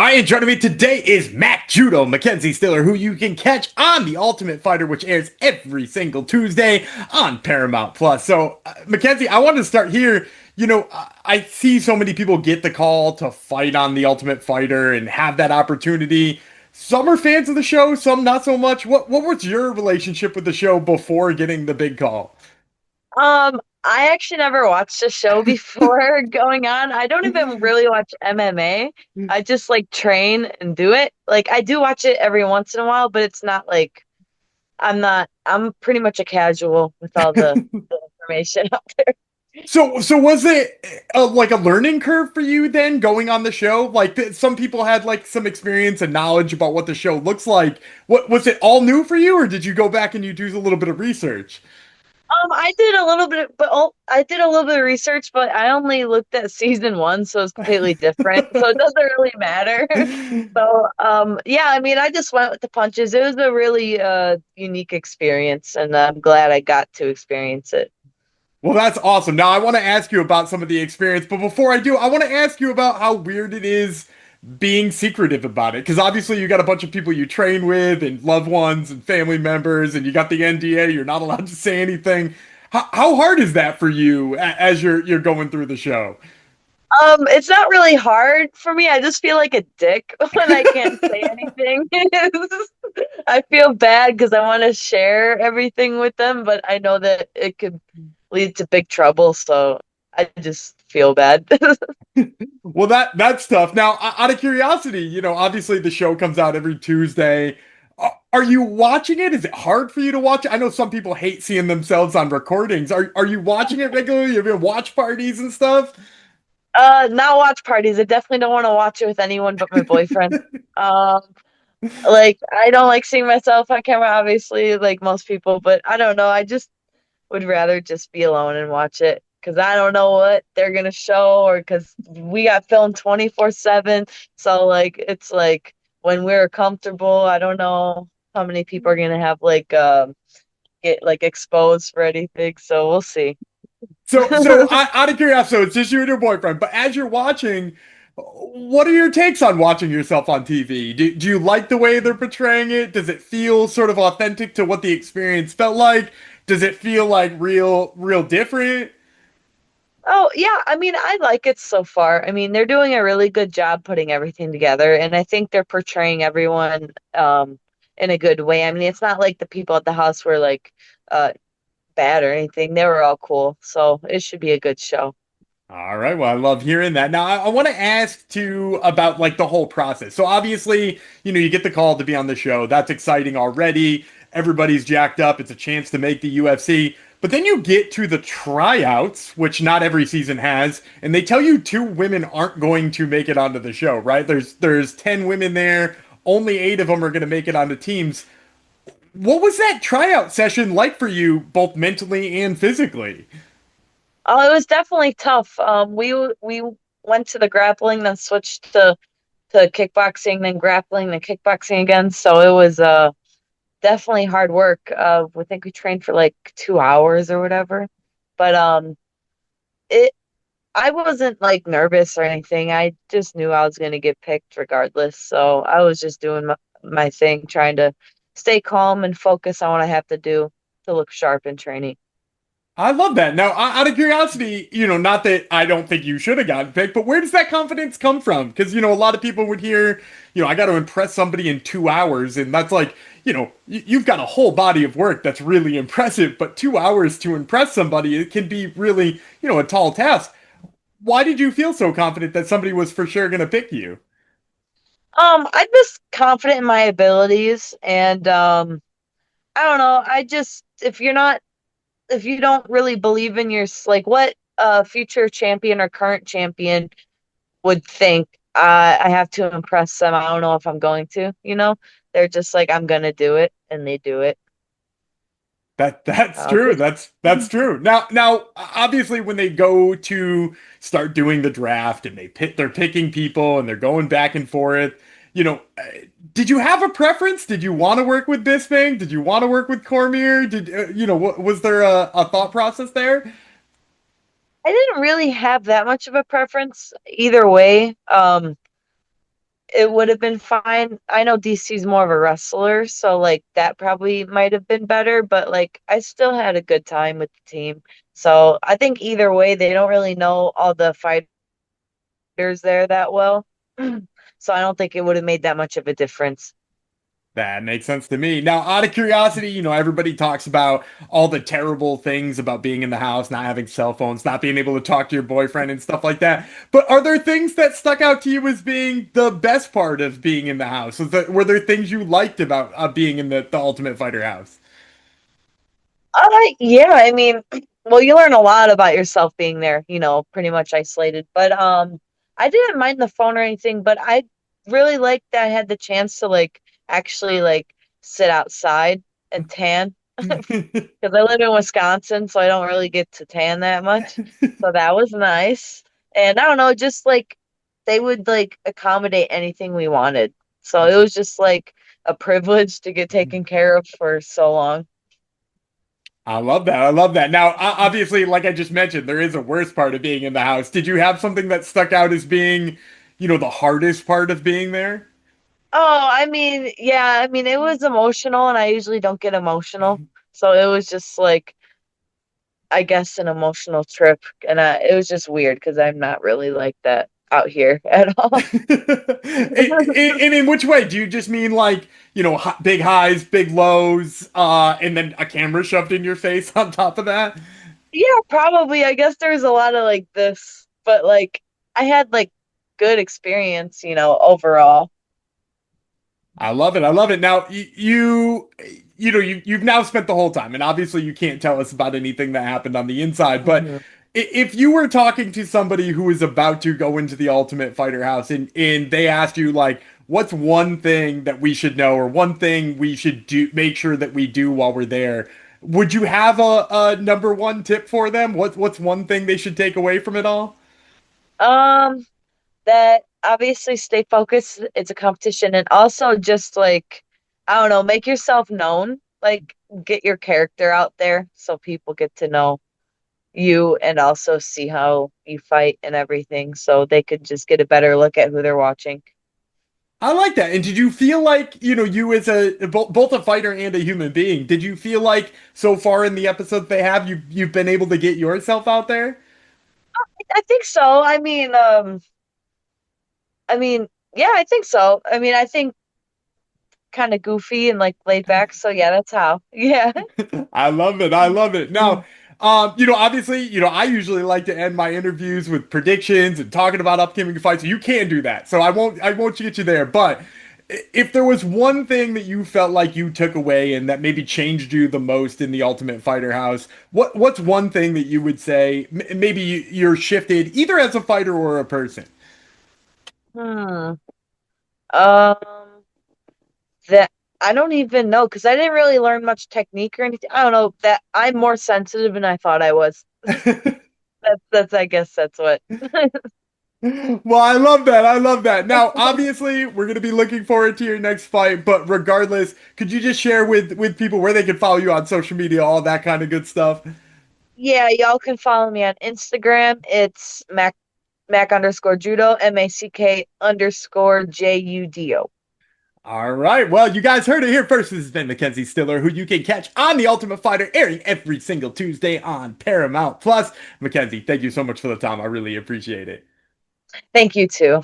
And joining me today is Mac Judo, Mackenzie Stiller, who you can catch on The Ultimate Fighter, which airs every single Tuesday on Paramount Plus. So, Mackenzie, I wanted to start here. I see so many people get the call to fight on The Ultimate Fighter and have that opportunity. Some are fans of the show, some not so much. What was your relationship with the show before getting the big call? I actually never watched a show before going on. I don't even really watch MMA. I just like train and do it. Like I do watch it every once in a while, but it's not like I'm pretty much a casual with all the information out there. So was it like a learning curve for you then going on the show? Like some people had like some experience and knowledge about what the show looks like. What was it all new for you, or did you go back and you do a little bit of research? I did a little bit, but I did a little bit of research, but I only looked at season one, so it's completely different. So it doesn't really matter. So, yeah, I mean, I just went with the punches. It was a really unique experience, and I'm glad I got to experience it. Well, that's awesome. Now I want to ask you about some of the experience, but before I do, I want to ask you about how weird it is being secretive about it. Because obviously you got a bunch of people you train with and loved ones and family members, and you got the NDA. You're not allowed to say anything. How hard is that for you as you're going through the show? It's not really hard for me. I just feel like a dick when I can't say anything. I feel bad because I want to share everything with them, but I know that it could lead to big trouble, so I just feel bad. Well, that's tough. Now, out of curiosity, obviously the show comes out every Tuesday. Are you watching it? Is it hard for you to watch it? I know some people hate seeing themselves on recordings. Are you watching it regularly? Have you watch parties and stuff? Not watch parties. I definitely don't want to watch it with anyone but my boyfriend. Um, like I don't like seeing myself on camera, obviously, like most people, but I don't know. I just would rather just be alone and watch it because I don't know what they're gonna show or because we got filmed 24/7. So like it's like when we're comfortable, I don't know how many people are gonna have like get like exposed for anything. So we'll see. Out of curiosity, so it's just you and your boyfriend. But as you're watching, what are your takes on watching yourself on TV? Do you like the way they're portraying it? Does it feel sort of authentic to what the experience felt like? Does it feel like real different? Oh, yeah. I mean, I like it so far. I mean, they're doing a really good job putting everything together, and I think they're portraying everyone in a good way. I mean, it's not like the people at the house were like uh bad or anything. They were all cool. So it should be a good show. All right. Well, I love hearing that. Now, I want to ask too about like the whole process. So obviously, you get the call to be on the show. That's exciting already. Everybody's jacked up. It's a chance to make the UFC. But then you get to the tryouts, which not every season has, and they tell you two women aren't going to make it onto the show, right? There's 10 women there. Only 8 of them are going to make it onto teams. What was that tryout session like for you, both mentally and physically? Oh, it was definitely tough. We went to the grappling, then switched to kickboxing, then grappling, then kickboxing again. So it was definitely hard work. I think we trained for like 2 hours or whatever. But it I wasn't like nervous or anything. I just knew I was gonna get picked regardless. So I was just doing my thing, trying to stay calm and focus on what I have to do to look sharp in training. I love that. Now, out of curiosity, not that I don't think you should have gotten picked, but where does that confidence come from? Because, a lot of people would hear, I got to impress somebody in 2 hours. And that's like, you've got a whole body of work that's really impressive, but 2 hours to impress somebody, it can be really, a tall task. Why did you feel so confident that somebody was for sure going to pick you? I'm just confident in my abilities and I don't know. I just if you don't really believe in your like what a future champion or current champion would think I have to impress them. I don't know if I'm going to, They're just like I'm gonna do it and they do it. That's I'll true. just That's true. Now, obviously, when they go to start doing the draft and they're picking people and they're going back and forth, did you have a preference? Did you want to work with Bisping? Did you want to work with Cormier? Did was there a thought process there? I didn't really have that much of a preference either way. it would have been fine. I know DC's more of a wrestler, so like that probably might have been better, but like I still had a good time with the team. So I think either way, they don't really know all the fighters there that well. So I don't think it would have made that much of a difference. That makes sense to me. Now, out of curiosity, everybody talks about all the terrible things about being in the house, not having cell phones, not being able to talk to your boyfriend and stuff like that. But are there things that stuck out to you as being the best part of being in the house? Were there things you liked about being in the Ultimate Fighter house? Yeah, I mean, well, you learn a lot about yourself being there, pretty much isolated. But I didn't mind the phone or anything, but I really liked that I had the chance to like actually like sit outside and tan because I live in Wisconsin, so I don't really get to tan that much. So that was nice. And I don't know, just like they would like accommodate anything we wanted. So it was just like a privilege to get taken care of for so long. I love that. I love that. Now, obviously, like I just mentioned, there is a worst part of being in the house. Did you have something that stuck out as being, the hardest part of being there? Oh, I mean, yeah, I mean, it was emotional, and I usually don't get emotional. So it was just like, I guess, an emotional trip. And it was just weird because I'm not really like that out here at all. And in which way? Do you just mean like, big highs, big lows, and then a camera shoved in your face on top of that? Yeah, probably. I guess there's a lot of like this, but like I had like good experience, overall. I love it. I love it. Now, you've now spent the whole time, and obviously you can't tell us about anything that happened on the inside, but Mhm. if you were talking to somebody who is about to go into the Ultimate Fighter house and they asked you like, what's one thing that we should know or one thing we should do, make sure that we do while we're there, would you have a number one tip for them? What's one thing they should take away from it all? Um, that obviously stay focused. It's a competition, and also just like I don't know, make yourself known. Like get your character out there so people get to know you and also see how you fight and everything, so they could just get a better look at who they're watching. I like that. And did you feel like, you as both a fighter and a human being, did you feel like so far in the episodes they have you've been able to get yourself out there? I think so. I mean, yeah, I think so. I mean, I think kind of goofy and like laid back. So yeah, that's how. Yeah. I love it. I love it. Now, obviously, I usually like to end my interviews with predictions and talking about upcoming fights. You can do that. So I won't get you there. But if there was one thing that you felt like you took away and that maybe changed you the most in the Ultimate Fighter house, what's one thing that you would say maybe you're shifted either as a fighter or a person? Hmm. Um, that I don't even know because I didn't really learn much technique or anything. I don't know that I'm more sensitive than I thought I was. That's I guess that's what. Well, I love that. I love that. Now, obviously, we're going to be looking forward to your next fight, but regardless, could you just share with people where they can follow you on social media, all that kind of good stuff? Yeah, y'all can follow me on Instagram. It's Mac underscore judo, MACK underscore JUDO. All right. Well, you guys heard it here first. This has been Mackenzie Stiller, who you can catch on The Ultimate Fighter, airing every single Tuesday on Paramount Plus. Mackenzie, thank you so much for the time. I really appreciate it. Thank you too.